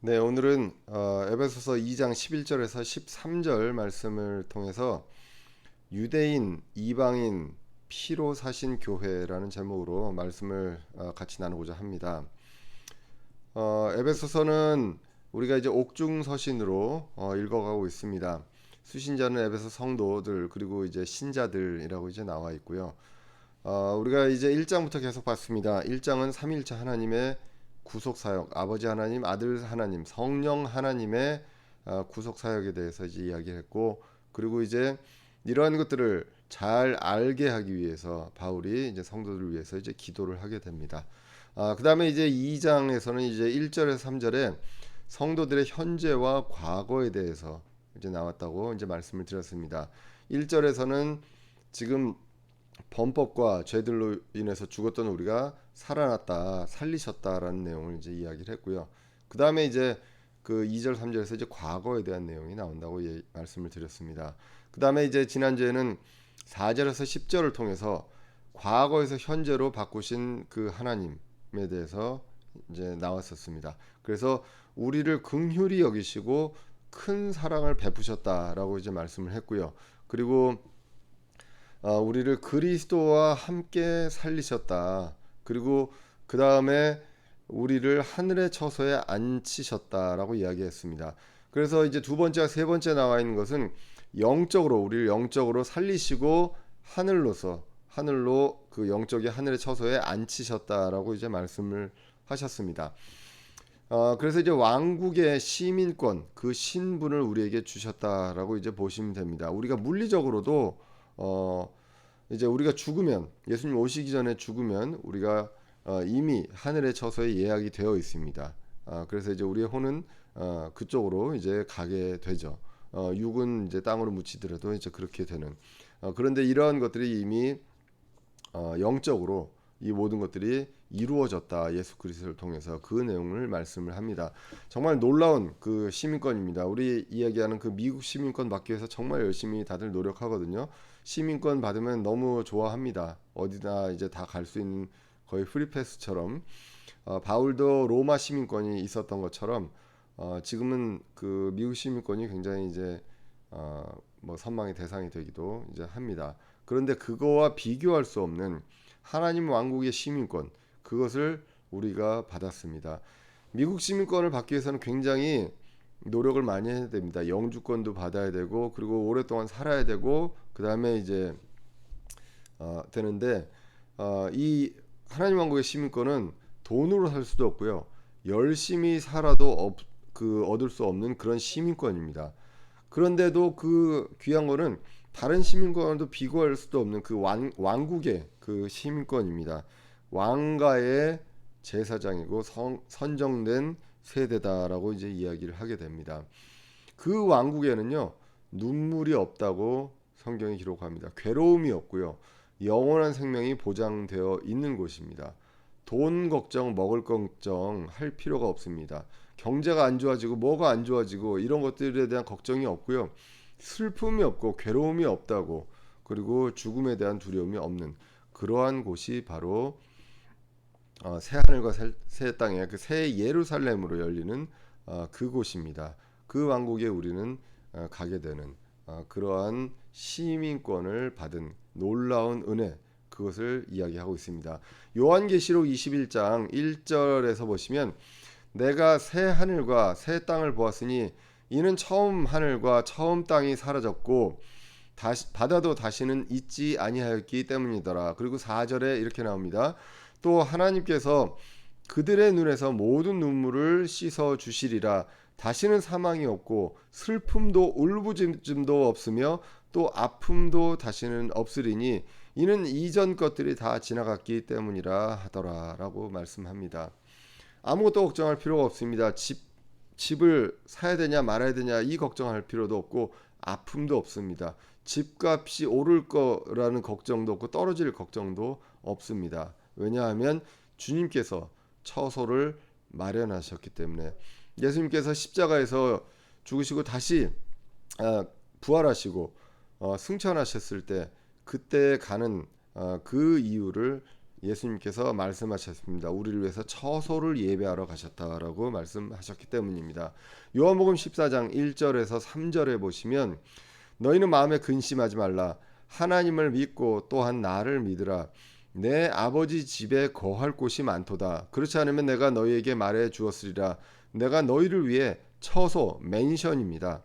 네, 오늘은 에베소서 2장 11절에서 13절 말씀을 통해서 유대인, 이방인, 피로 사신 교회라는 제목으로 말씀을 같이 나누고자 합니다. 에베소서는 우리가 이제 옥중서신으로 읽어가고 있습니다. 수신자는 에베소 성도들 그리고 이제 신자들이라고 이제 나와 있고요. 우리가 이제 1장부터 계속 봤습니다. 1장은 삼위일체 하나님의 구속 사역, 아버지 하나님, 아들 하나님, 성령 하나님의 구속 사역에 대해서 이제 이야기했고, 그리고 이제 이러한 것들을 잘 알게 하기 위해서 바울이 이제 성도들을 위해서 이제 기도를 하게 됩니다. 그다음에 이제 2장에서는 이제 1절에서 3절에 성도들의 현재와 과거에 대해서 이제 나왔다고 이제 말씀을 드렸습니다. 1절에서는 지금 범법과 죄들로 인해서 죽었던 우리가 살아났다, 살리셨다라는 내용을 이제 이야기를 했고요. 그 다음에 이제 그 2절, 3절에서 이제 과거에 대한 내용이 나온다고 말씀을 드렸습니다. 그 다음에 이제 지난주에는 4절에서 10절을 통해서 과거에서 현재로 바꾸신 그 하나님에 대해서 이제 나왔었습니다. 그래서 우리를 긍휼히 여기시고 큰 사랑을 베푸셨다라고 이제 말씀을 했고요. 그리고 우리를 그리스도와 함께 살리셨다. 그리고 그 다음에 우리를 하늘의 처소에 앉히셨다라고 이야기했습니다. 그래서 이제 두 번째와 세 번째 나와 있는 것은 영적으로 우리를 영적으로 살리시고 하늘로 그 영적인 하늘의 처소에 앉히셨다라고 이제 말씀을 하셨습니다. 그래서 이제 왕국의 시민권 그 신분을 우리에게 주셨다라고 이제 보시면 됩니다. 우리가 물리적으로도 이제 우리가 죽으면 예수님 오시기 전에 죽으면 우리가 이미 하늘의 처소에 예약이 되어 있습니다. 그래서 이제 우리의 혼은 그쪽으로 이제 가게 되죠. 육은 이제 땅으로 묻히더라도 이제 그렇게 되는. 그런데 이러한 것들이 이미 영적으로 이 모든 것들이 이루어졌다. 예수 그리스도를 통해서 그 내용을 말씀을 합니다. 정말 놀라운 그 시민권입니다. 우리 이야기하는 그 미국 시민권 받기 위해서 정말 열심히 다들 노력하거든요. 시민권 받으면 너무 좋아합니다. 어디나 이제 다 갈 수 있는 거의 프리패스처럼 바울도 로마 시민권이 있었던 것처럼 지금은 그 미국 시민권이 굉장히 이제 뭐 선망의 대상이 되기도 이제 합니다. 그런데 그거와 비교할 수 없는 하나님 왕국의 시민권 그것을 우리가 받았습니다. 미국 시민권을 받기 위해서는 굉장히 노력을 많이 해야 됩니다. 영주권도 받아야 되고 그리고 오랫동안 살아야 되고 그 다음에 이제 되는데 이 하나님 왕국의 시민권은 돈으로 살 수도 없고요. 열심히 살아도 얻을 수 없는 그런 시민권입니다. 그런데도 그 귀한 거는 다른 시민권과도 비교할 수도 없는 그 왕국의 그 시민권입니다. 왕가의 제사장이고 선정된 세대다라고 이제 이야기를 하게 됩니다. 그 왕국에는요 눈물이 없다고 성경이 기록합니다. 괴로움이 없고요 영원한 생명이 보장되어 있는 곳입니다. 돈 걱정, 먹을 걱정 할 필요가 없습니다. 경제가 안 좋아지고 뭐가 안 좋아지고 이런 것들에 대한 걱정이 없고요. 슬픔이 없고 괴로움이 없다고 그리고 죽음에 대한 두려움이 없는 그러한 곳이 바로 새 하늘과 새 땅의 그 새 예루살렘으로 열리는 그곳입니다. 그 왕국에 우리는 가게 되는 그러한 시민권을 받은 놀라운 은혜 그것을 이야기하고 있습니다. 요한계시록 21장 1절에서 보시면 내가 새 하늘과 새 땅을 보았으니 이는 처음 하늘과 처음 땅이 사라졌고 바다도 다시는 있지 아니하였기 때문이더라. 그리고 4절에 이렇게 나옵니다. 또 하나님께서 그들의 눈에서 모든 눈물을 씻어 주시리라. 다시는 사망이 없고 슬픔도 울부짖음도 없으며 또 아픔도 다시는 없으리니 이는 이전 것들이 다 지나갔기 때문이라 하더라라고 말씀합니다. 아무것도 걱정할 필요가 없습니다. 집을 사야 되냐 말아야 되냐 이 걱정할 필요도 없고 아픔도 없습니다. 집값이 오를 거라는 걱정도 없고 떨어질 걱정도 없습니다. 왜냐하면 주님께서 처소를 마련하셨기 때문에 예수님께서 십자가에서 죽으시고 다시 부활하시고 승천하셨을 때 그때 가는 그 이유를 예수님께서 말씀하셨습니다. 우리를 위해서 처소를 예배하러 가셨다라고 말씀하셨기 때문입니다. 요한복음 14장 1절에서 3절에 보시면 너희는 마음에 근심하지 말라. 하나님을 믿고 또한 나를 믿으라. 내 아버지 집에 거할 곳이 많도다. 그렇지 않으면 내가 너희에게 말해 주었으리라. 내가 너희를 위해 처소, 맨션입니다.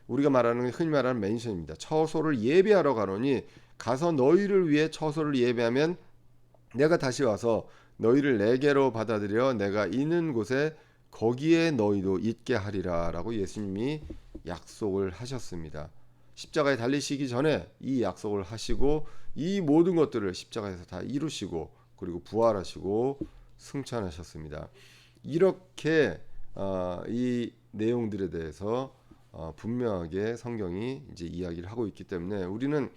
우리가 말하는 흔히 말하는 맨션입니다. 처소를 예배하러 가노니 가서 너희를 위해 처소를 예배하면 내가 다시 와서 너희를 내게로 받아들여 내가 있는 곳에 거기에 너희도 있게 하리라라고 예수님이 약속을 하셨습니다. 십자가에 달리시기 전에 이 약속을 하시고 이 모든 것들을 십자가에서 다 이루시고 그리고 부활하시고 승천하셨습니다. 이렇게 이 내용들에 대해서 분명하게 성경이 이제 이야기를 하고 있기 때문에 우리는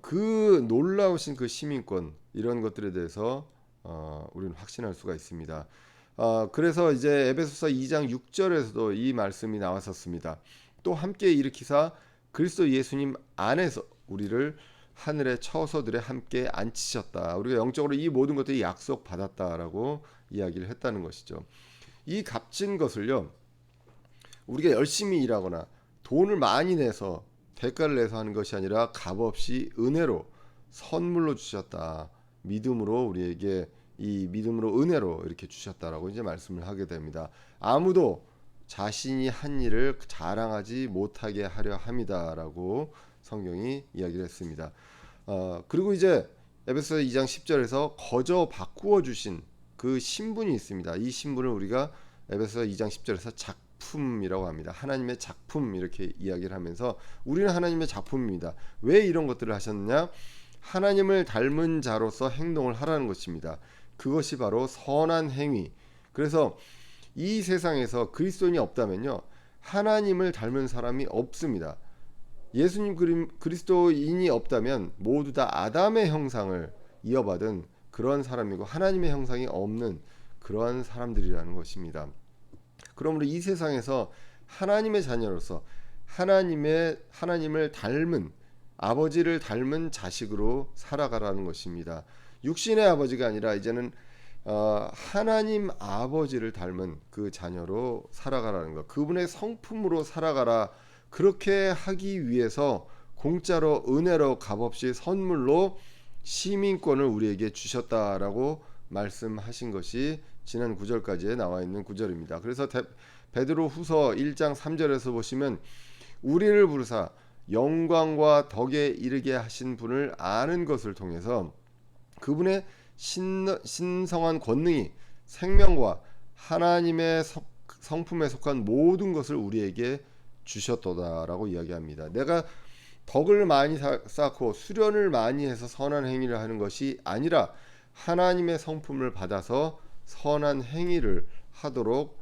그 놀라우신 그 시민권 이런 것들에 대해서 우리는 확신할 수가 있습니다. 그래서 이제 에베소서 2장 6절에서도 이 말씀이 나왔었습니다. 또 함께 일으키사 그리스도 예수님 안에서 우리를 하늘의 처소들에 함께 앉히셨다. 우리가 영적으로 이 모든 것들이 약속 받았다라고 이야기를 했다는 것이죠. 이 값진 것을요, 우리가 열심히 일하거나 돈을 많이 내서 대가를 내서 하는 것이 아니라 값없이 은혜로 선물로 주셨다. 믿음으로 우리에게 이 믿음으로 은혜로 이렇게 주셨다라고 이제 말씀을 하게 됩니다. 아무도 자신이 한 일을 자랑하지 못하게 하려 함이다라고 성경이 이야기를 했습니다. 그리고 이제 에베소서 2장 10절에서 거저 바꾸어 주신 그 신분이 있습니다. 이 신분을 우리가 에베소서 2장 10절에서 작품이라고 합니다. 하나님의 작품 이렇게 이야기를 하면서 우리는 하나님의 작품입니다. 왜 이런 것들을 하셨느냐? 하나님을 닮은 자로서 행동을 하라는 것입니다. 그것이 바로 선한 행위. 그래서 이 세상에서 그리스도인이 없다면요, 하나님을 닮은 사람이 없습니다. 예수님 그리스도인이 없다면 모두 다 아담의 형상을 이어받은 그런 사람이고 하나님의 형상이 없는 그러한 사람들이라는 것입니다. 그러므로 이 세상에서 하나님의 자녀로서 하나님을 닮은 아버지를 닮은 자식으로 살아가라는 것입니다. 육신의 아버지가 아니라 이제는 하나님 아버지를 닮은 그 자녀로 살아가라는 것, 그분의 성품으로 살아가라. 그렇게 하기 위해서 공짜로 은혜로 값없이 선물로 시민권을 우리에게 주셨다라고 말씀하신 것이 지난 9절까지에 나와 있는 구절입니다. 그래서 베드로 후서 1장 3절에서 보시면 우리를 부르사 영광과 덕에 이르게 하신 분을 아는 것을 통해서 그분의 신성한 권능이 생명과 하나님의 성품에 속한 모든 것을 우리에게 주셨도다라고 이야기합니다. 내가 덕을 많이 쌓고 수련을 많이 해서 선한 행위를 하는 것이 아니라 하나님의 성품을 받아서 선한 행위를 하도록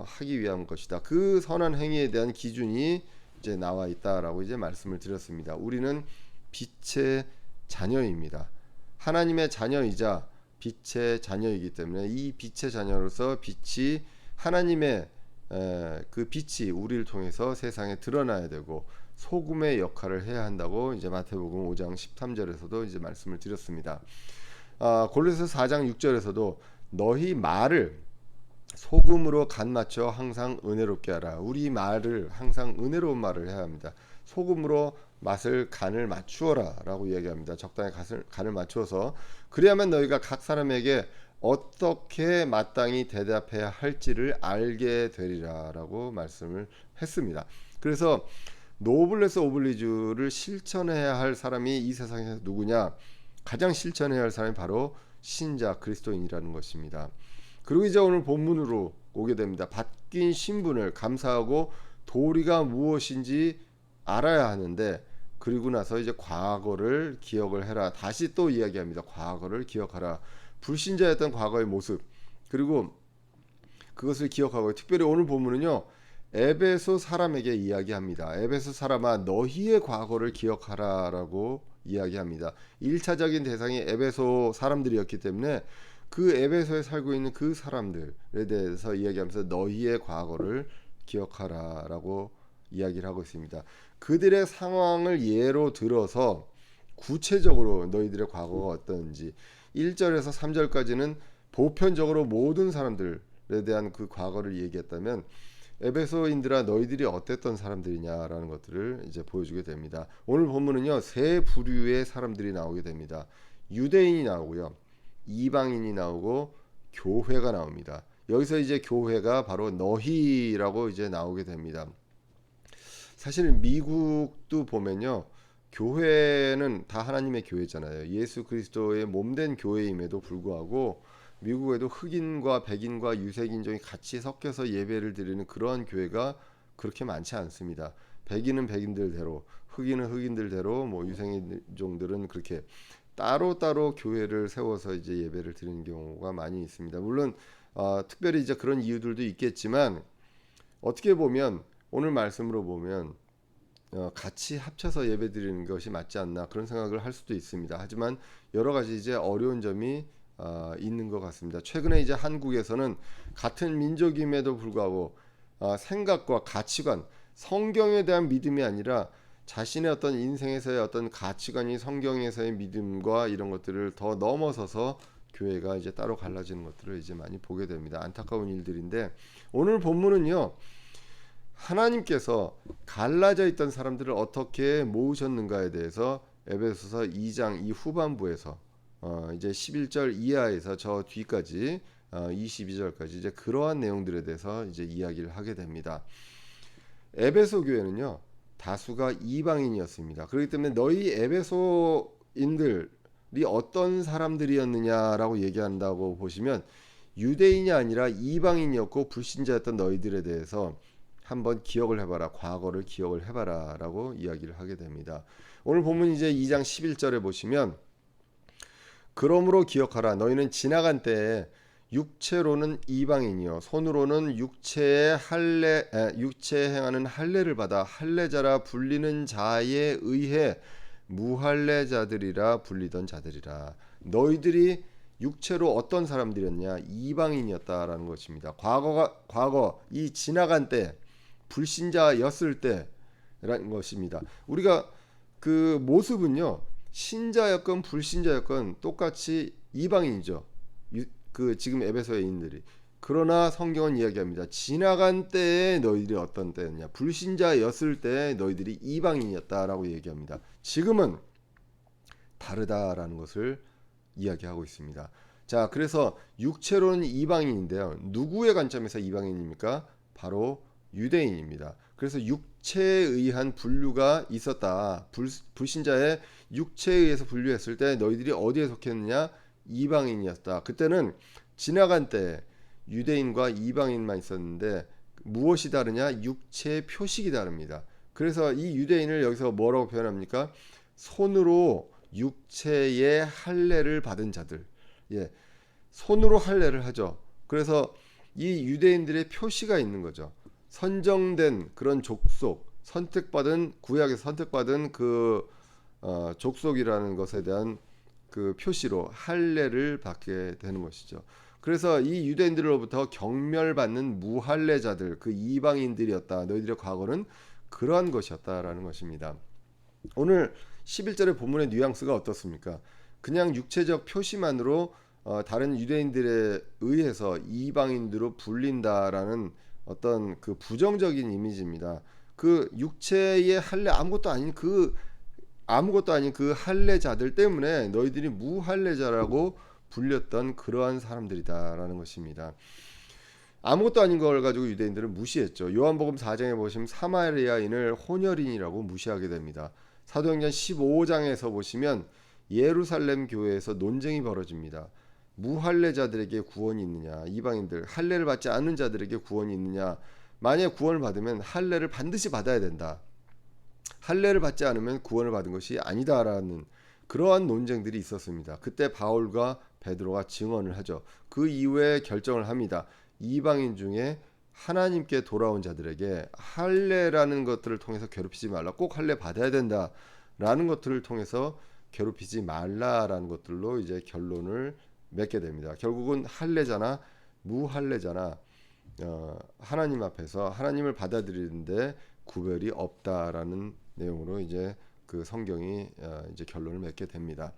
하기 위한 것이다. 그 선한 행위에 대한 기준이 이제 나와 있다라고 이제 말씀을 드렸습니다. 우리는 빛의 자녀입니다. 하나님의 자녀이자 빛의 자녀이기 때문에 이 빛의 자녀로서 빛이 하나님의 그 빛이 우리를 통해서 세상에 드러나야 되고 소금의 역할을 해야 한다고 이제 마태복음 5장 13절에서도 이제 말씀을 드렸습니다. 골로새서 4장 6절에서도 너희 말을 소금으로 간 맞춰 항상 은혜롭게 하라. 우리 말을 항상 은혜로운 말을 해야 합니다. 소금으로 맛을 간을 맞추어라 라고 이야기합니다. 적당히 간을 맞추어서 그래야만 너희가 각 사람에게 어떻게 마땅히 대답해야 할지를 알게 되리라 라고 말씀을 했습니다. 그래서 노블레스 오블리주를 실천해야 할 사람이 이 세상에서 누구냐? 가장 실천해야 할 사람이 바로 신자 그리스도인이라는 것입니다. 그리고 이제 오늘 본문으로 오게 됩니다. 바뀐 신분을 감사하고 도리가 무엇인지 알아야 하는데 그리고 나서 이제 과거를 기억을 해라. 다시 또 이야기합니다. 과거를 기억하라. 불신자였던 과거의 모습 그리고 그것을 기억하고 특별히 오늘 본문은요. 에베소 사람에게 이야기합니다. 에베소 사람아 너희의 과거를 기억하라 라고 이야기합니다. 1차적인 대상이 에베소 사람들이었기 때문에 그 에베소에 살고 있는 그 사람들에 대해서 이야기하면서 너희의 과거를 기억하라 라고 이야기를 하고 있습니다. 그들의 상황을 예로 들어서 구체적으로 너희들의 과거가 어떤지 1절에서 3절까지는 보편적으로 모든 사람들에 대한 그 과거를 얘기했다면 에베소인들아 너희들이 어땠던 사람들이냐라는 것들을 이제 보여주게 됩니다. 오늘 본문은요 세 부류의 사람들이 나오게 됩니다. 유대인이 나오고요, 이방인이 나오고 교회가 나옵니다. 여기서 이제 교회가 바로 너희라고 이제 나오게 됩니다. 사실 미국도 보면요 교회는 다 하나님의 교회잖아요. 예수 그리스도의 몸된 교회임에도 불구하고 미국에도 흑인과 백인과 유색인종이 같이 섞여서 예배를 드리는 그러한 교회가 그렇게 많지 않습니다. 백인은 백인들대로, 흑인은 흑인들대로, 뭐 유색인종들은 그렇게 따로따로 교회를 세워서 이제 예배를 드리는 경우가 많이 있습니다. 물론 특별히 이제 그런 이유들도 있겠지만 어떻게 보면 오늘 말씀으로 보면 같이 합쳐서 예배드리는 것이 맞지 않나 그런 생각을 할 수도 있습니다. 하지만 여러 가지 이제 어려운 점이 있는 것 같습니다. 최근에 이제 한국에서는 같은 민족임에도 불구하고 생각과 가치관, 성경에 대한 믿음이 아니라 자신의 어떤 인생에서의 어떤 가치관이 성경에서의 믿음과 이런 것들을 더 넘어서서 교회가 이제 따로 갈라지는 것들을 이제 많이 보게 됩니다. 안타까운 일들인데 오늘 본문은요. 하나님께서 갈라져 있던 사람들을 어떻게 모으셨는가에 대해서 에베소서 2장 이 후반부에서 이제 11절 이하에서 저 뒤까지 22절까지 이제 그러한 내용들에 대해서 이제 이야기를 하게 됩니다. 에베소 교회는요 다수가 이방인이었습니다. 그렇기 때문에 너희 에베소인들이 어떤 사람들이었느냐라고 얘기한다고 보시면 유대인이 아니라 이방인이었고 불신자였던 너희들에 대해서 한번 기억을 해봐라, 과거를 기억을 해봐라 라고 이야기를 하게 됩니다. 오늘 본문 이제 2장 11절에 보시면 그러므로 기억하라 너희는 지나간 때에 육체로는 이방인이요 손으로는 육체에 행하는 할례를 받아 할례자라 불리는 자에 의해 무할례자들이라 불리던 자들이라. 너희들이 육체로 어떤 사람들이었냐? 이방인이었다라는 것입니다. 과거 이 지나간 때 불신자였을 때라는 것입니다. 우리가 그 모습은요 신자였건 불신자였건 똑같이 이방인이죠. 그 지금 에베소인들이. 그러나 성경은 이야기합니다. 지나간 때에 너희들이 어떤 때였냐? 불신자였을 때 너희들이 이방인이었다라고 얘기합니다. 지금은 다르다라는 것을 이야기하고 있습니다. 자, 그래서 육체로는 이방인인데요. 누구의 관점에서 이방인입니까? 바로 유대인입니다. 그래서 육체에 의한 분류가 있었다. 불신자의 육체에 의해서 분류했을 때 너희들이 어디에 속했느냐? 이방인이었다. 그때는 지나간 때 유대인과 이방인만 있었는데 무엇이 다르냐? 육체의 표식이 다릅니다. 그래서 이 유대인을 여기서 뭐라고 표현합니까? 손으로 육체의 할례를 받은 자들. 예. 손으로 할례를 하죠. 그래서 이 유대인들의 표시가 있는 거죠. 선정된 그런 족속, 선택받은 구약에서 선택받은 그 족속이라는 것에 대한 그 표시로 할례를 받게 되는 것이죠. 그래서 이 유대인들로부터 경멸받는 무할례자들, 그 이방인들이었다. 너희들의 과거는 그러한 것이었다라는 것입니다. 오늘 11절의 본문의 뉘앙스가 어떻습니까? 그냥 육체적 표시만으로 다른 유대인들에 의해서 이방인으로 불린다라는 어떤 그 부정적인 이미지입니다. 그 육체의 할례 아무것도 아닌 그 할례자들 때문에 너희들이 무할례자라고 불렸던 그러한 사람들이다라는 것입니다. 아무것도 아닌 걸 가지고 유대인들은 무시했죠. 요한복음 4장에 보시면 사마리아인을 혼혈인이라고 무시하게 됩니다. 사도행전 15장에서 보시면 예루살렘 교회에서 논쟁이 벌어집니다. 무할례자들에게 구원이 있느냐, 이방인들 할례를 받지 않는 자들에게 구원이 있느냐. 만약 구원을 받으면 할례를 반드시 받아야 된다. 할례를 받지 않으면 구원을 받은 것이 아니다라는 그러한 논쟁들이 있었습니다. 그때 바울과 베드로가 증언을 하죠. 그 이후에 결정을 합니다. 이방인 중에 하나님께 돌아온 자들에게 할례라는 것들을 통해서 괴롭히지 말라. 꼭 할례 받아야 된다라는 것들을 통해서 괴롭히지 말라라는 것들로 이제 결론을 맺게 됩니다. 결국은 할례자나 무할례자나 하나님 앞에서 하나님을 받아들이는데 구별이 없다라는 내용으로 이제 그 성경이 이제 결론을 맺게 됩니다.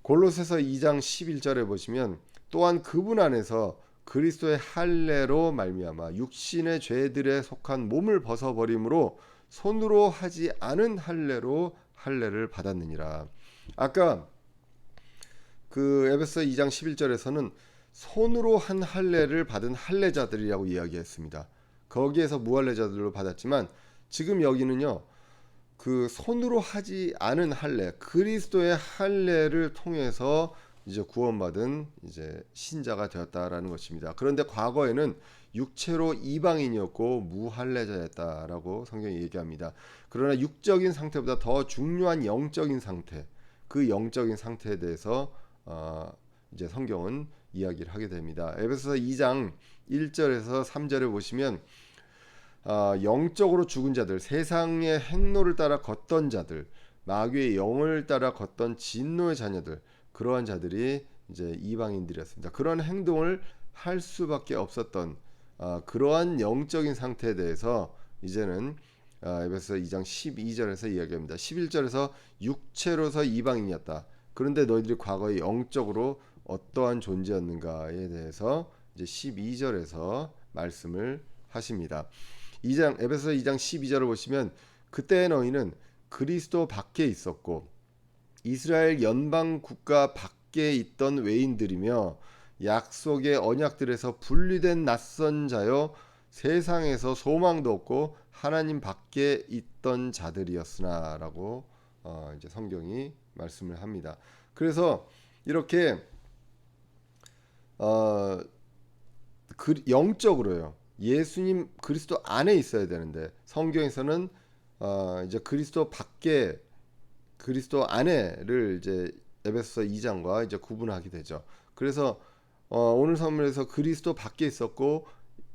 골로새서 2장 11절에 보시면 또한 그분 안에서 그리스도의 할례로 말미암아 육신의 죄들에 속한 몸을 벗어버림으로 손으로 하지 않은 할례로 할례를 받았느니라. 아까 그 에베소 2장 11절에서는 손으로 한 할례를 받은 할례자들이라고 이야기했습니다. 거기에서 무할례자들로 받았지만 지금 여기는요. 그 손으로 하지 않은 할례, 그리스도의 할례를 통해서 이제 구원받은 이제 신자가 되었다라는 것입니다. 그런데 과거에는 육체로 이방인이었고 무할례자였다라고 성경이 얘기합니다. 그러나 육적인 상태보다 더 중요한 영적인 상태, 그 영적인 상태에 대해서 이제 성경은 이야기를 하게 됩니다. 에베소서 2장 1절에서 3절에 보시면 영적으로 죽은 자들, 세상의 행로를 따라 걷던 자들, 마귀의 영을 따라 걷던 진노의 자녀들, 그러한 자들이 이제 이방인들이었습니다. 그런 행동을 할 수밖에 없었던 그러한 영적인 상태에 대해서 이제는 에베소 2장 12절에서 이야기합니다. 11절에서 육체로서 이방인이었다. 그런데 너희들이 과거에 영적으로 어떠한 존재였는가에 대해서 이제 12절에서 말씀을 하십니다. 2장 에베소 2장 12절을 보시면 그때 너희는 그리스도 밖에 있었고 이스라엘 연방 국가 밖에 있던 외인들이며 약속의 언약들에서 분리된 낯선 자여 세상에서 소망도 없고 하나님 밖에 있던 자들이었으나라고 이제 성경이 말씀을 합니다. 그래서 이렇게 영적으로요. 예수님 그리스도 안에 있어야 되는데 성경에서는 이제 그리스도 밖에 그리스도 안에를 이제 에베소서 2장과 이제 구분하게 되죠. 그래서 오늘 선물에서 그리스도 밖에 있었고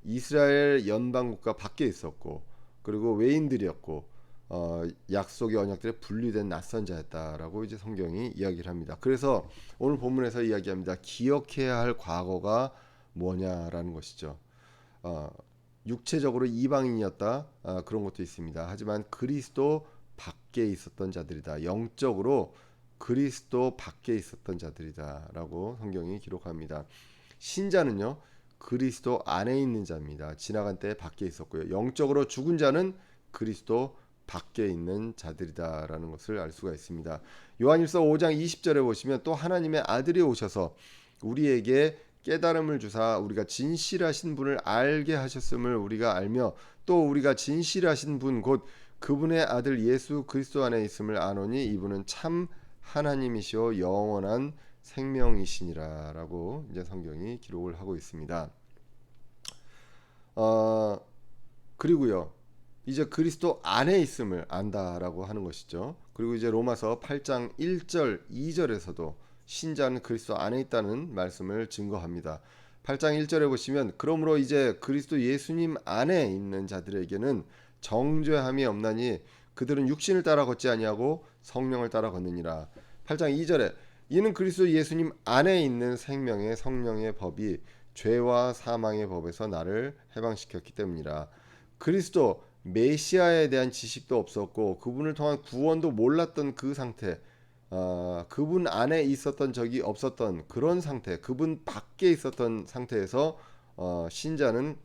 이스라엘 연방 국가 밖에 있었고 그리고 외인들이었고 약속의 언약들에 분리된 낯선 자였다라고 이제 성경이 이야기를 합니다. 그래서 오늘 본문에서 이야기합니다. 기억해야 할 과거가 뭐냐라는 것이죠. 육체적으로 이방인이었다 그런 것도 있습니다. 하지만 그리스도 밖에 있었던 자들이다. 영적으로 그리스도 밖에 있었던 자들이다라고 성경이 기록합니다. 신자는요 그리스도 안에 있는 자입니다. 지나간 때 밖에 있었고요. 영적으로 죽은 자는 그리스도 밖에 있는 자들이다라는 것을 알 수가 있습니다. 요한일서 5장 20절에 보시면 또 하나님의 아들이 오셔서 우리에게 깨달음을 주사 우리가 진실하신 분을 알게 하셨음을 우리가 알며 또 우리가 진실하신 분 곧 그분의 아들 예수 그리스도 안에 있음을 아노니 이분은 참 하나님이시오 영원한 생명이시니라라고 이제 성경이 기록을 하고 있습니다. 그리고요. 이제 그리스도 안에 있음을 안다라고 하는 것이죠. 그리고 이제 로마서 8장 1절 2절에서도 신자는 그리스도 안에 있다는 말씀을 증거합니다. 8장 1절에 보시면 그러므로 이제 그리스도 예수님 안에 있는 자들에게는 정죄함이 없나니 그들은 육신을 따라 걷지 아니하고 성령을 따라 걷느니라. 8장 2절에 이는 그리스도 예수님 안에 있는 생명의 성령의 법이 죄와 사망의 법에서 나를 해방시켰기 때문이라. 그리스도 메시아에 대한 지식도 없었고 그분을 통한 구원도 몰랐던 그 상태, 그분 안에 있었던 적이 없었던 그런 상태, 그분 밖에 있었던 상태에서 신자는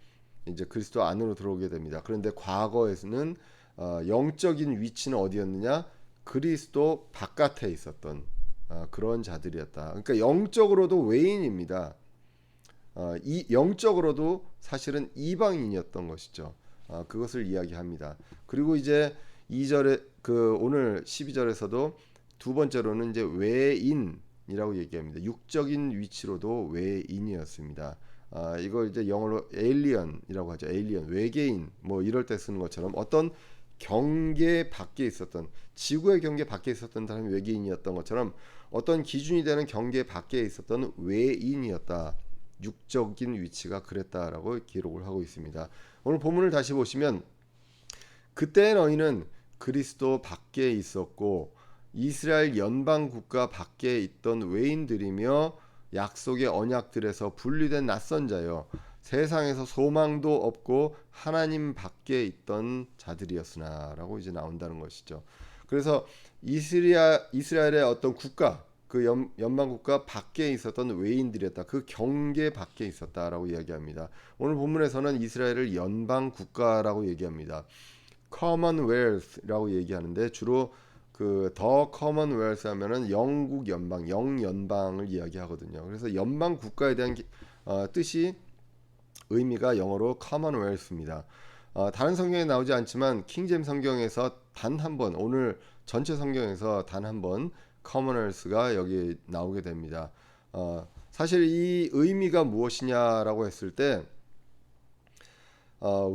이제 그리스도 안으로 들어오게 됩니다. 그런데 과거에는 영적인 위치는 어디였느냐? 그리스도 바깥에 있었던 그런 자들이었다. 그러니까 영적으로도 외인입니다. 이 영적으로도 사실은 이방인이었던 것이죠. 그것을 이야기합니다. 그리고 이제 2절에 그 오늘 12절에서도 두 번째로는 이제 외인이라고 얘기합니다. 육적인 위치로도 외인이었습니다. 이걸 이제 영어로 에일리언이라고 하죠. 에일리언, 외계인 뭐 이럴 때 쓰는 것처럼 어떤 경계 밖에 있었던 지구의 경계 밖에 있었던 사람이 외계인이었던 것처럼 어떤 기준이 되는 경계 밖에 있었던 외인이었다. 육적인 위치가 그랬다라고 기록을 하고 있습니다. 오늘 본문을 다시 보시면 그때 너희는 그리스도 밖에 있었고 이스라엘 연방 국가 밖에 있던 외인들이며 약속의 언약들에서 분리된 낯선 자여 세상에서 소망도 없고 하나님 밖에 있던 자들이었으나라고 이제 나온다는 것이죠. 그래서 이스라엘의 어떤 국가 그 연방 국가 밖에 있었던 외인들이었다. 그 경계 밖에 있었다라고 이야기합니다. 오늘 본문에서는 이스라엘을 연방 국가라고 얘기합니다. Commonwealth라고 얘기하는데 주로 그 더 Commonwealth 하면은 영국 연방, 영연방을 이야기하거든요. 그래서 연방 국가에 대한 뜻이 의미가 영어로 Commonwealth입니다. 다른 성경에 나오지 않지만 킹제임 성경에서 단 한 번, 오늘 전체 성경에서 단 한 번 Commonwealth가 여기 나오게 됩니다. 사실 이 의미가 무엇이냐라고 했을 때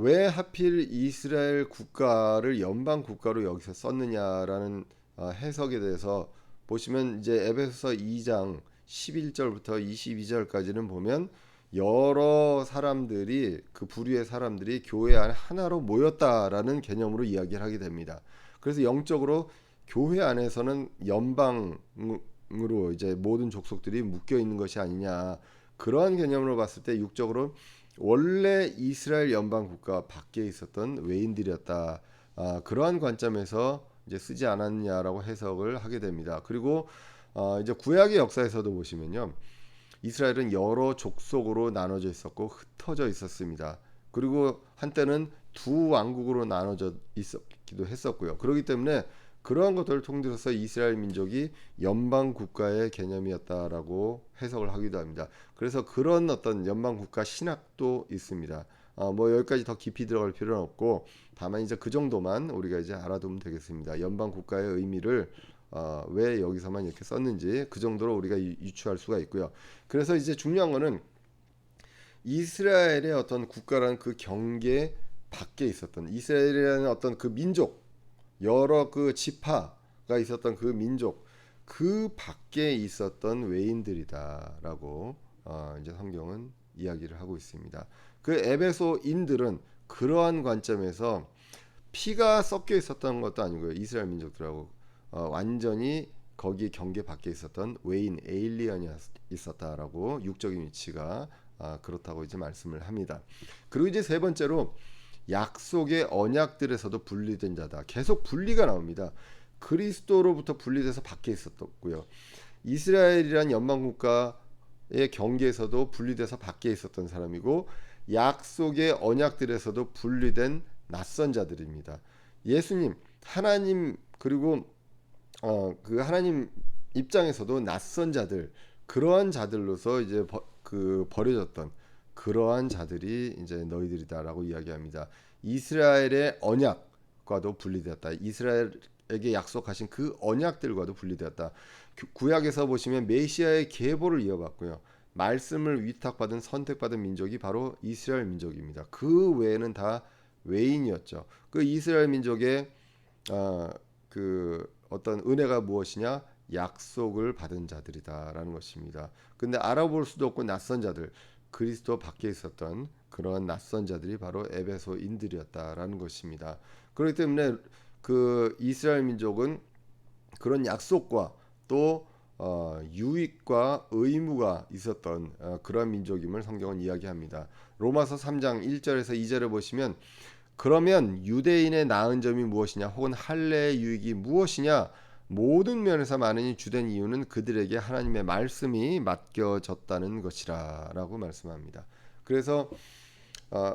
왜 하필 이스라엘 국가를 연방 국가로 여기서 썼느냐라는 해석에 대해서 보시면 이제 에베소서 2장 11절부터 22절까지는 보면 여러 사람들이 그 부류의 사람들이 교회 안에 하나로 모였다라는 개념으로 이야기를 하게 됩니다. 그래서 영적으로 교회 안에서는 연방으로 이제 모든 족속들이 묶여 있는 것이 아니냐, 그러한 개념으로 봤을 때 육적으로 원래 이스라엘 연방 국가 밖에 있었던 외인들이었다. 그러한 관점에서 이제 쓰지 않았냐라고 해석을 하게 됩니다. 그리고 이제 구약의 역사에서도 보시면요, 이스라엘은 여러 족속으로 나눠져 있었고 흩어져 있었습니다. 그리고 한때는 두 왕국으로 나눠져 있었기도 했었고요. 그렇기 때문에 그러한 것들을 통틀어서 이스라엘 민족이 연방 국가의 개념이었다라고 해석을 하기도 합니다. 그래서 그런 어떤 연방 국가 신학도 있습니다. 뭐 여기까지 더 깊이 들어갈 필요는 없고 다만 이제 그 정도만 우리가 이제 알아두면 되겠습니다. 연방 국가의 의미를 왜 여기서만 이렇게 썼는지 그 정도로 우리가 유추할 수가 있고요. 그래서 이제 중요한 거는 이스라엘의 어떤 국가라는 그 경계 밖에 있었던 이스라엘이라는 어떤 그 민족, 여러 그 지파가 있었던 그 민족, 그 밖에 있었던 외인들이다라고 이제 성경은 이야기를 하고 있습니다. 그 에베소인들은 그러한 관점에서 피가 섞여 있었던 것도 아니고요. 이스라엘 민족들하고 완전히 거기 경계 밖에 있었던 외인 에일리언이 있었다라고 육적인 위치가 그렇다고 이제 말씀을 합니다. 그리고 이제 세 번째로 약속의 언약들에서도 분리된 자다. 계속 분리가 나옵니다. 그리스도로부터 분리돼서 밖에 있었고요. 이스라엘이란 연방 국가의 경계에서도 분리돼서 밖에 있었던 사람이고 약속의 언약들에서도 분리된 낯선 자들입니다. 예수님, 하나님, 그리고 그 하나님 입장에서도 낯선 자들, 그러한 자들로서 이제 버려졌던 그러한 자들이 이제 너희들이다라고 이야기합니다. 이스라엘의 언약과도 분리되었다. 이스라엘에게 약속하신 그 언약들과도 분리되었다. 구약에서 보시면 메시아의 계보를 이어받고요. 말씀을 위탁받은 선택받은 민족이 바로 이스라엘 민족입니다. 그 외에는 다 외인이었죠. 그 이스라엘 민족의 그 어떤 은혜가 무엇이냐? 약속을 받은 자들이다라는 것입니다. 근데 알아볼 수도 없고 낯선 자들, 그리스도 밖에 있었던 그런 낯선 자들이 바로 에베소인들이었다라는 것입니다. 그렇기 때문에 그 이스라엘 민족은 그런 약속과 또 유익과 의무가 있었던 그런 민족임을 성경은 이야기합니다. 로마서 3장 1절에서 2절에 보시면 그러면 유대인의 나은 점이 무엇이냐 혹은 할례의 유익이 무엇이냐 모든 면에서 많으니 주된 이유는 그들에게 하나님의 말씀이 맡겨졌다는 것이라 라고 말씀합니다. 그래서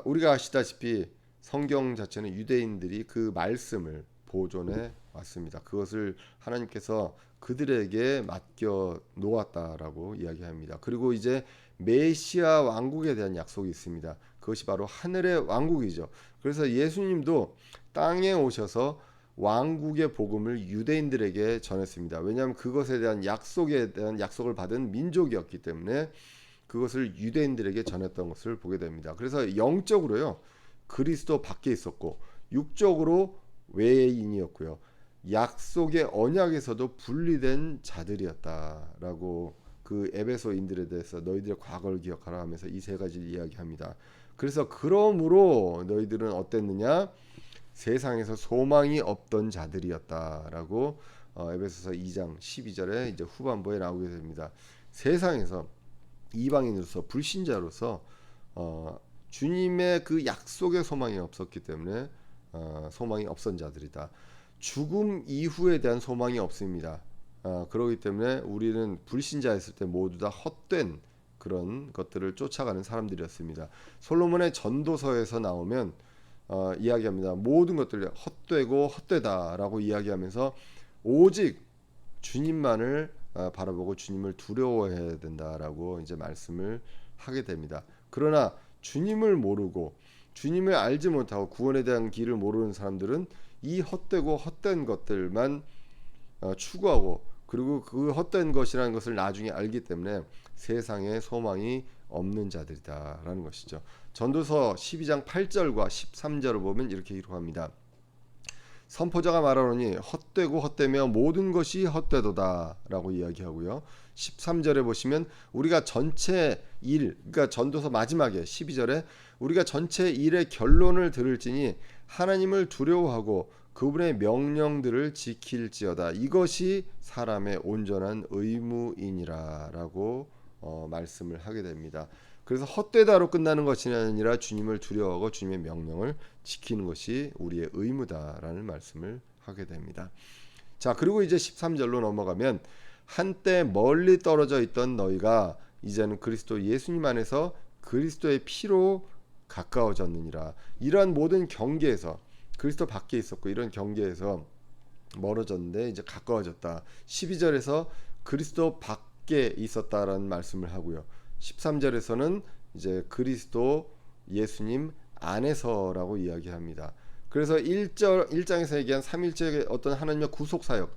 우리가 아시다시피 성경 자체는 유대인들이 그 말씀을 보존해 왔습니다. 그것을 하나님께서 그들에게 맡겨 놓았다라고 이야기합니다. 그리고 이제 메시아 왕국에 대한 약속이 있습니다. 그것이 바로 하늘의 왕국이죠. 그래서 예수님도 땅에 오셔서 왕국의 복음을 유대인들에게 전했습니다. 왜냐하면 그것에 대한 약속을 받은 민족이었기 때문에 그것을 유대인들에게 전했던 것을 보게 됩니다. 그래서 영적으로요, 그리스도 밖에 있었고 육적으로 외인이었고요. 약속의 언약에서도 분리된 자들이었다라고 그 에베소인들에 대해서 너희들의 과거를 기억하라 하면서 이 세 가지를 이야기합니다. 그래서 그러므로 너희들은 어땠느냐? 세상에서 소망이 없던 자들이었다라고 에베소서 2장 12절에 이제 후반부에 나오게 됩니다. 세상에서 이방인으로서 불신자로서 주님의 그 약속의 소망이 없었기 때문에 소망이 없던 자들이다. 죽음 이후에 대한 소망이 없습니다. 그러기 때문에 우리는 불신자였을 때 모두 다 헛된 그런 것들을 쫓아가는 사람들이었습니다. 솔로몬의 전도서에서 나오면 이야기합니다. 모든 것들이 헛되고 헛되다라고 이야기하면서 오직 주님만을 바라보고 주님을 두려워해야 된다라고 이제 말씀을 하게 됩니다. 그러나 주님을 모르고 주님을 알지 못하고 구원에 대한 길을 모르는 사람들은 이 헛되고 헛된 것들만 추구하고, 그리고 그 헛된 것이라는 것을 나중에 알기 때문에 세상에 소망이 없는 자들이다라는 것이죠. 전도서 12장 8절과 13절을 보면 이렇게 기록합니다. 선포자가 말하노니 헛되고 헛되며 모든 것이 헛되도다 라고 이야기하고요. 13절에 보시면 우리가 전체 일, 그러니까 전도서 마지막에 12절에 우리가 전체 일의 결론을 들을지니 하나님을 두려워하고 그분의 명령들을 지킬지어다. 이것이 사람의 온전한 의무이니라 라고 말씀을 하게 됩니다. 그래서 헛되다로 끝나는 것이 아니라 주님을 두려워하고 주님의 명령을 지키는 것이 우리의 의무다라는 말씀을 하게 됩니다. 자, 그리고 이제 13절로 넘어가면 한때 멀리 떨어져 있던 너희가 이제는 그리스도 예수님 안에서 그리스도의 피로 가까워졌느니라. 이러한 모든 경계에서, 그리스도 밖에 있었고 이런 경계에서 멀어졌는데 이제 가까워졌다. 12절에서 그리스도 밖에 있었다라는 말씀을 하고요. 13절에서는 이제 그리스도 예수님 안에서라고 이야기합니다. 그래서 1장에서 얘기한 삼일체의 어떤 하나님의 구속 사역,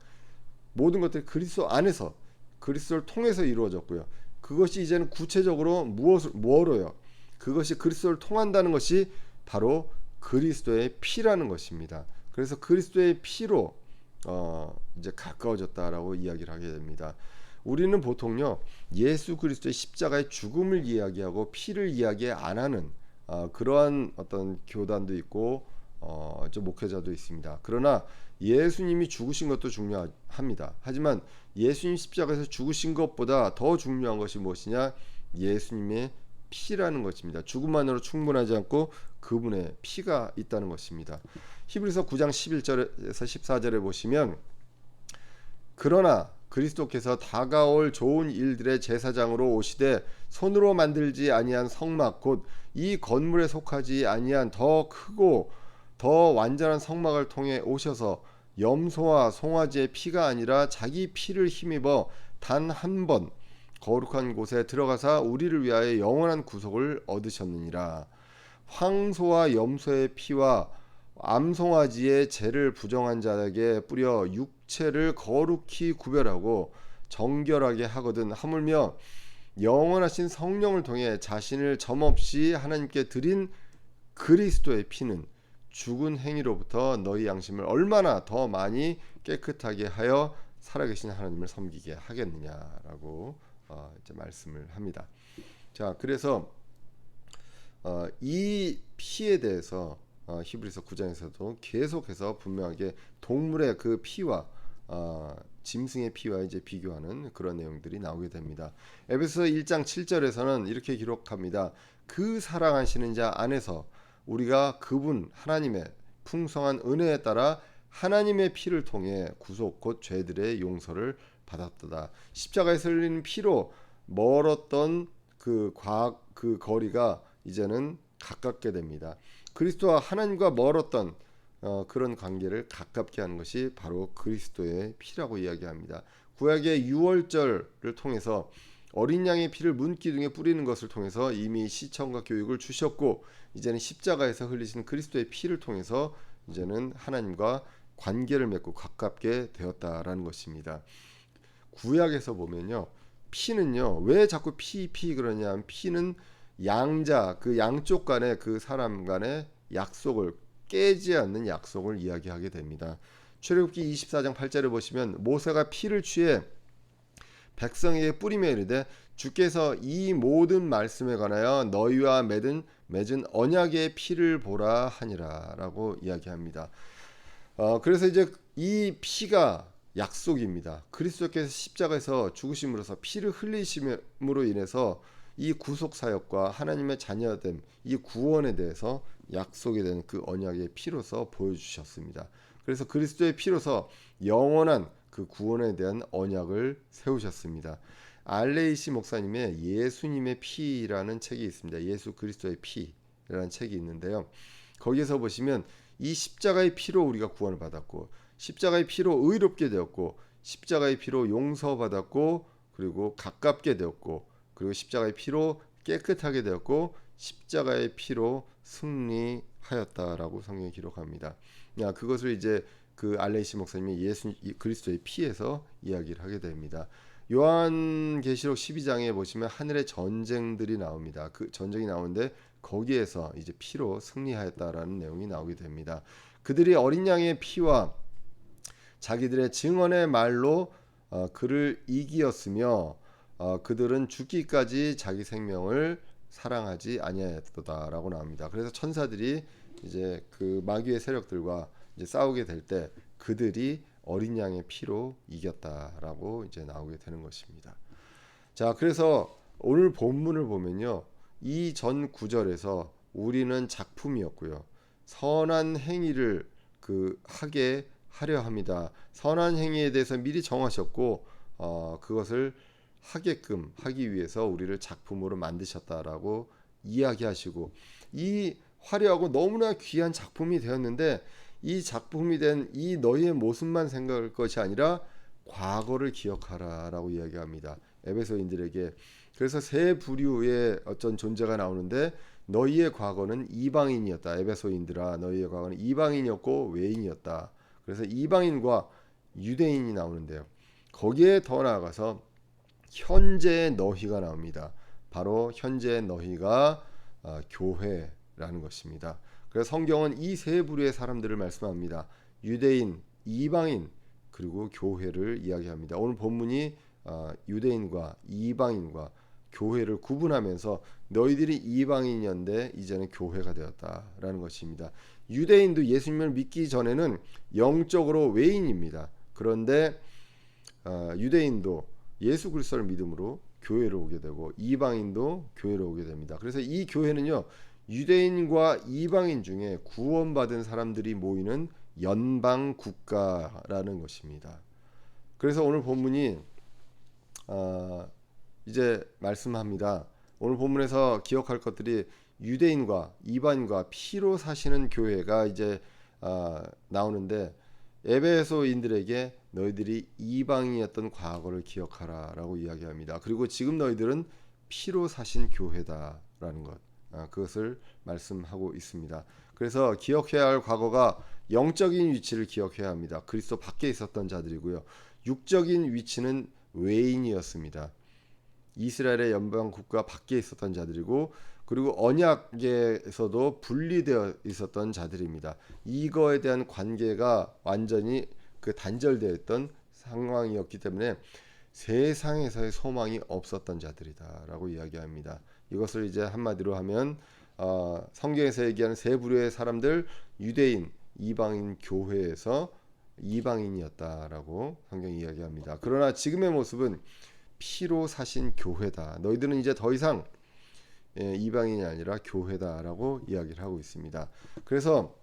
모든 것들이 그리스도 안에서, 그리스도를 통해서 이루어졌고요. 그것이 이제는 구체적으로 무엇으로요? 그것이 그리스도를 통한다는 것이 바로 그리스도의 피라는 것입니다. 그래서 그리스도의 피로 이제 가까워졌다라고 이야기를 하게 됩니다. 우리는 보통요, 예수 그리스도의 십자가의 죽음을 이야기하고 피를 이야기 안 하는 그러한 어떤 교단도 있고 좀 목회자도 있습니다. 그러나 예수님이 죽으신 것도 중요합니다. 하지만 예수님 십자가에서 죽으신 것보다 더 중요한 것이 무엇이냐? 예수님의 피라는 것입니다. 죽음만으로 충분하지 않고 그분의 피가 있다는 것입니다. 히브리서 9장 11절에서 14절에 보시면 그러나 그리스도께서 다가올 좋은 일들의 제사장으로 오시되 손으로 만들지 아니한 성막 곧 이 건물에 속하지 아니한 더 크고 더 완전한 성막을 통해 오셔서 염소와 송아지의 피가 아니라 자기 피를 힘입어 단 한 번 거룩한 곳에 들어가사 우리를 위하여 영원한 구속을 얻으셨느니라. 황소와 염소의 피와 암송아지의 죄를 부정한 자에게 뿌려 육체를 거룩히 구별하고 정결하게 하거든 하물며 영원하신 성령을 통해 자신을 점없이 하나님께 드린 그리스도의 피는 죽은 행위로부터 너희 양심을 얼마나 더 많이 깨끗하게 하여 살아계신 하나님을 섬기게 하겠느냐라고 이제 말씀을 합니다. 자, 그래서 이 피에 대해서 히브리서 9장에서도 계속해서 분명하게 동물의 그 피와 짐승의 피와 이제 비교하는 그런 내용들이 나오게 됩니다. 에베소서 1장 7절에서는 이렇게 기록합니다. 그 사랑하시는 자 안에서 우리가 그분 하나님의 풍성한 은혜에 따라 하나님의 피를 통해 구속 곧 죄들의 용서를 받았다. 십자가에서 흘리는 피로 멀었던 그 거리가 이제는 가깝게 됩니다. 그리스도와 하나님과 멀었던 그런 관계를 가깝게 하는 것이 바로 그리스도의 피라고 이야기합니다. 구약의 유월절을 통해서 어린 양의 피를 문기둥에 뿌리는 것을 통해서 이미 시청과 교육을 주셨고 이제는 십자가에서 흘리신 그리스도의 피를 통해서 이제는 하나님과 관계를 맺고 가깝게 되었다라는 것입니다. 구약에서 보면요, 피는요 왜 자꾸 피 그러냐면 피는 양자 그 양쪽 간의 그 사람 간의 약속을 깨지 않는 약속을 이야기하게 됩니다. 출애굽기 24장 8절에 보시면 모세가 피를 취해 백성에게 뿌리며 이르되 주께서 이 모든 말씀에 관하여 너희와 맺은 언약의 피를 보라 하니라라고 이야기합니다. 그래서 이제 이 피가 약속입니다. 그리스도께서 십자가에서 죽으심으로써 피를 흘리심으로 인해서 이 구속 사역과 하나님의 자녀됨, 이 구원에 대해서 약속이 되는 그 언약의 피로서 보여주셨습니다. 그래서 그리스도의 피로서 영원한 그 구원에 대한 언약을 세우셨습니다. 알레이시 목사님의 예수님의 피라는 책이 있습니다. 예수 그리스도의 피라는 책이 있는데요. 거기에서 보시면 이 십자가의 피로 우리가 구원을 받았고, 십자가의 피로 의롭게 되었고, 십자가의 피로 용서받았고, 그리고 가깝게 되었고, 그리고 십자가의 피로 깨끗하게 되었고, 십자가의 피로 승리하였다라고 성경이 기록합니다. 그것을 이제 그 알레이시 목사님이 예수 그리스도의 피에서 이야기를 하게 됩니다. 요한계시록 12장에 보시면 하늘의 전쟁들이 나옵니다. 그 전쟁이 나오는데 거기에서 이제 피로 승리하였다라는 내용이 나오게 됩니다. 그들이 어린 양의 피와 자기들의 증언의 말로 그를 이기었으며 그들은 죽기까지 자기 생명을 사랑하지 아니하였다라고 나옵니다. 그래서 천사들이 이제 그 마귀의 세력들과 이제 싸우게 될 때 그들이 어린 양의 피로 이겼다라고 이제 나오게 되는 것입니다. 자, 그래서 오늘 본문을 보면요, 이 전 구절에서 우리는 작품이었고요, 선한 행위를 하게 하려 합니다. 선한 행위에 대해서 미리 정하셨고 그것을 하게끔 하기 위해서 우리를 작품으로 만드셨다라고 이야기하시고, 이 화려하고 너무나 귀한 작품이 되었는데 이 작품이 된 이 너희의 모습만 생각할 것이 아니라 과거를 기억하라라고 이야기합니다. 에베소인들에게. 그래서 세 부류의 어떤 존재가 나오는데 너희의 과거는 이방인이었다. 에베소인들아, 너희의 과거는 이방인이었고 외인이었다. 그래서 이방인과 유대인이 나오는데요. 거기에 더 나아가서 현재의 너희가 나옵니다. 바로 현재의 너희가 교회라는 것입니다. 그래서 성경은 이 세 부류의 사람들을 말씀합니다. 유대인, 이방인, 그리고 교회를 이야기합니다. 오늘 본문이 유대인과 이방인과 교회를 구분하면서 너희들이 이방인이었는데 이제는 교회가 되었다라는 것입니다. 유대인도 예수님을 믿기 전에는 영적으로 외인입니다. 그런데 유대인도 예수 그리스도를 믿음으로 교회로 오게 되고 이방인도 교회로 오게 됩니다. 그래서 이 교회는요, 유대인과 이방인 중에 구원받은 사람들이 모이는 연방 국가라는 것입니다. 그래서 오늘 본문이 이제 말씀합니다. 오늘 본문에서 기억할 것들이 유대인과 이방인과 피로 사시는 교회가 이제 나오는데, 에베소인들에게 너희들이 이방인이었던 과거를 기억하라라고 이야기합니다. 그리고 지금 너희들은 피로 사신 교회다라는 것, 그것을 말씀하고 있습니다. 그래서 기억해야 할 과거가 영적인 위치를 기억해야 합니다. 그리스도 밖에 있었던 자들이고요, 육적인 위치는 외인이었습니다. 이스라엘의 연방 국가 밖에 있었던 자들이고, 그리고 언약에서도 분리되어 있었던 자들입니다. 이거에 대한 관계가 완전히 단절되어 있던 상황이었기 때문에 세상에서의 소망이 없었던 자들이다라고 이야기합니다. 이것을 이제 한마디로 하면 성경에서 얘기하는 세 부류의 사람들, 유대인, 이방인 교회에서 이방인이었다라고 성경이 이야기합니다. 그러나 지금의 모습은 피로 사신 교회다. 너희들은 이제 더 이상 이방인이 아니라 교회다라고 이야기를 하고 있습니다. 그래서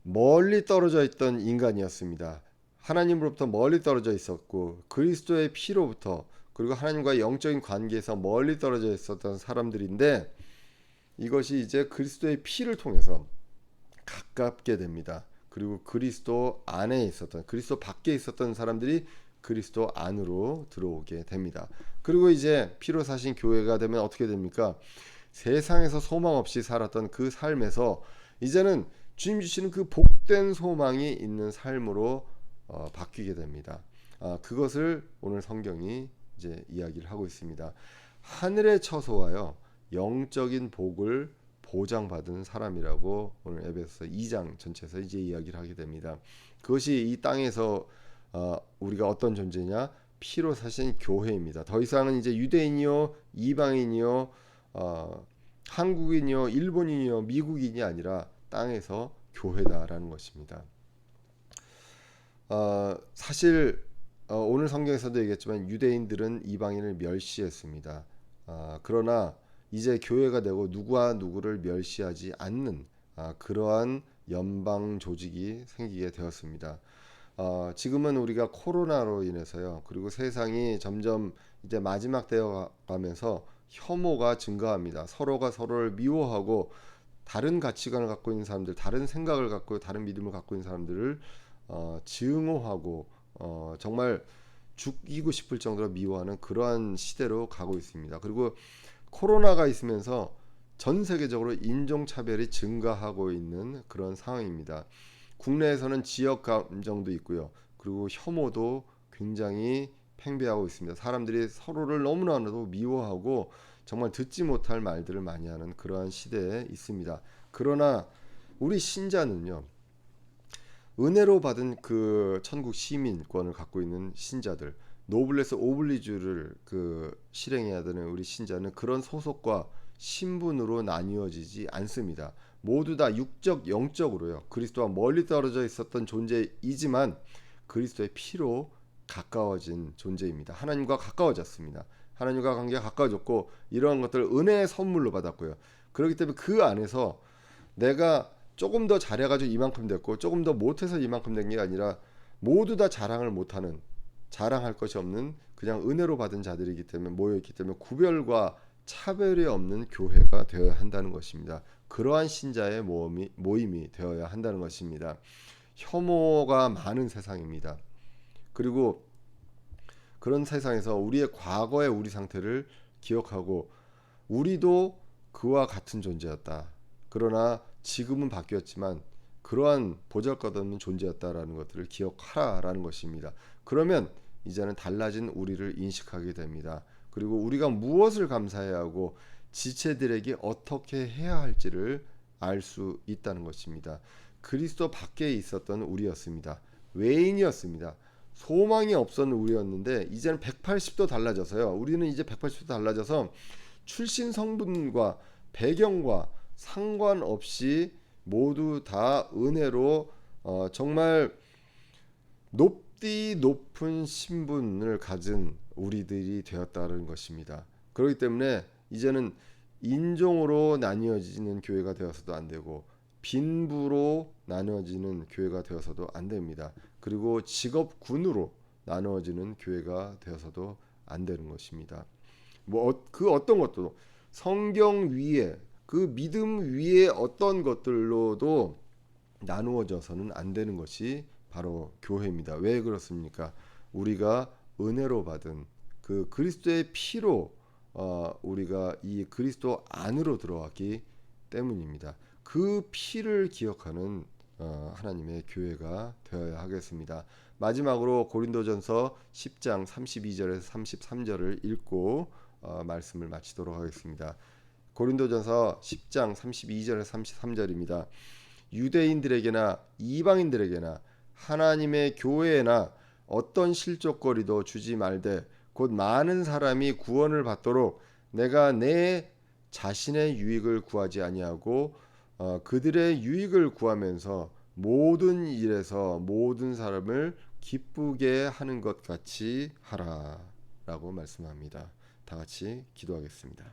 멀리 떨어져 있던 인간이었습니다. 하나님으로부터 멀리 떨어져 있었고, 그리스도의 피로부터, 그리고 하나님과의 영적인 관계에서 멀리 떨어져 있었던 사람들인데, 이것이 이제 그리스도의 피를 통해서 가깝게 됩니다. 그리고 그리스도 안에 있었던, 그리스도 밖에 있었던 사람들이 그리스도 안으로 들어오게 됩니다. 그리고 이제 피로 사신 교회가 되면 어떻게 됩니까? 세상에서 소망 없이 살았던 그 삶에서 이제는 주님 주시는 그 복된 소망이 있는 삶으로 바뀌게 됩니다. 그것을 오늘 성경이 이제 이야기를 하고 있습니다. 하늘의 처소와요, 영적인 복을 보장받은 사람이라고 오늘 에베소서 2장 전체에서 이제 이야기를 하게 됩니다. 그것이 이 땅에서 우리가 어떤 존재냐? 피로 사신 교회입니다. 더 이상은 이제 유대인이요, 이방인이요, 한국인이요, 일본인이요, 미국인이 아니라 땅에서 교회다라는 것입니다. 사실 오늘 성경에서도 얘기했지만 유대인들은 이방인을 멸시했습니다. 그러나 이제 교회가 되고 누구와 누구를 멸시하지 않는 그러한 연방 조직이 생기게 되었습니다. 지금은 우리가 코로나로 인해서요. 그리고 세상이 점점 이제 마지막 되어 가면서 혐오가 증가합니다. 서로가 서로를 미워하고 다른 가치관을 갖고 있는 사람들, 다른 생각을 갖고 다른 믿음을 갖고 있는 사람들을 증오하고 정말 죽이고 싶을 정도로 미워하는 그러한 시대로 가고 있습니다. 그리고 코로나가 있으면서 전 세계적으로 인종차별이 증가하고 있는 그런 상황입니다. 국내에서는 지역 감정도 있고요. 그리고 혐오도 굉장히 팽배하고 있습니다. 사람들이 서로를 너무나도 미워하고 정말 듣지 못할 말들을 많이 하는 그러한 시대에 있습니다. 그러나 우리 신자는요. 은혜로 받은 그 천국 시민권을 갖고 있는 신자들, 노블레스 오블리주를 실행해야 되는 우리 신자는 그런 소속과 신분으로 나뉘어지지 않습니다. 모두 다 육적 영적으로요. 그리스도와 멀리 떨어져 있었던 존재이지만 그리스도의 피로 가까워진 존재입니다. 하나님과 가까워졌습니다. 하나님과 관계가 가까워졌고 이러한 것들을 은혜의 선물로 받았고요. 그렇기 때문에 그 안에서 내가 조금 더 잘해가지고 이만큼 됐고 조금 더 못해서 이만큼 된 게 아니라 모두 다 자랑을 못하는, 자랑할 것이 없는 그냥 은혜로 받은 자들이기 때문에 모여있기 때문에 구별과 차별이 없는 교회가 되어야 한다는 것입니다. 그러한 신자의 모임이 되어야 한다는 것입니다. 혐오가 많은 세상입니다. 그리고 그런 세상에서 우리의 과거의 우리 상태를 기억하고 우리도 그와 같은 존재였다. 그러나 지금은 바뀌었지만 그러한 보잘것없는 존재였다라는 것들을 기억하라라는 것입니다. 그러면 이제는 달라진 우리를 인식하게 됩니다. 그리고 우리가 무엇을 감사해야 하고 지체들에게 어떻게 해야 할지를 알 수 있다는 것입니다. 그리스도 밖에 있었던 우리였습니다. 외인이었습니다. 소망이 없었는 우리였는데 이제는 180도 달라져서요. 우리는 이제 180도 달라져서 출신 성분과 배경과 상관없이 모두 다 은혜로 정말 높디 높은 신분을 가진 우리들이 되었다는 것입니다. 그렇기 때문에 이제는 인종으로 나뉘어지는 교회가 되어서도 안 되고 빈부로 나누어지는 교회가 되어서도 안 됩니다. 그리고 직업군으로 나누어지는 교회가 되어서도 안 되는 것입니다. 그 어떤 것도 성경 위에 그 믿음 위에 어떤 것들로도 나누어져서는 안 되는 것이 바로 교회입니다. 왜 그렇습니까? 우리가 은혜로 받은 그 그리스도의 피로 우리가 이 그리스도 안으로 들어왔기 때문입니다. 그 피를 기억하는 하나님의 교회가 되어야 하겠습니다. 마지막으로 고린도전서 10장 32절에서 33절을 읽고 말씀을 마치도록 하겠습니다. 고린도전서 10장 32절에서 33절입니다. 유대인들에게나 이방인들에게나 하나님의 교회에나 어떤 실족거리도 주지 말되 곧 많은 사람이 구원을 받도록 내가 내 자신의 유익을 구하지 아니하고 그들의 유익을 구하면서 모든 일에서 모든 사람을 기쁘게 하는 것 같이 하라라고 말씀합니다. 다 같이 기도하겠습니다.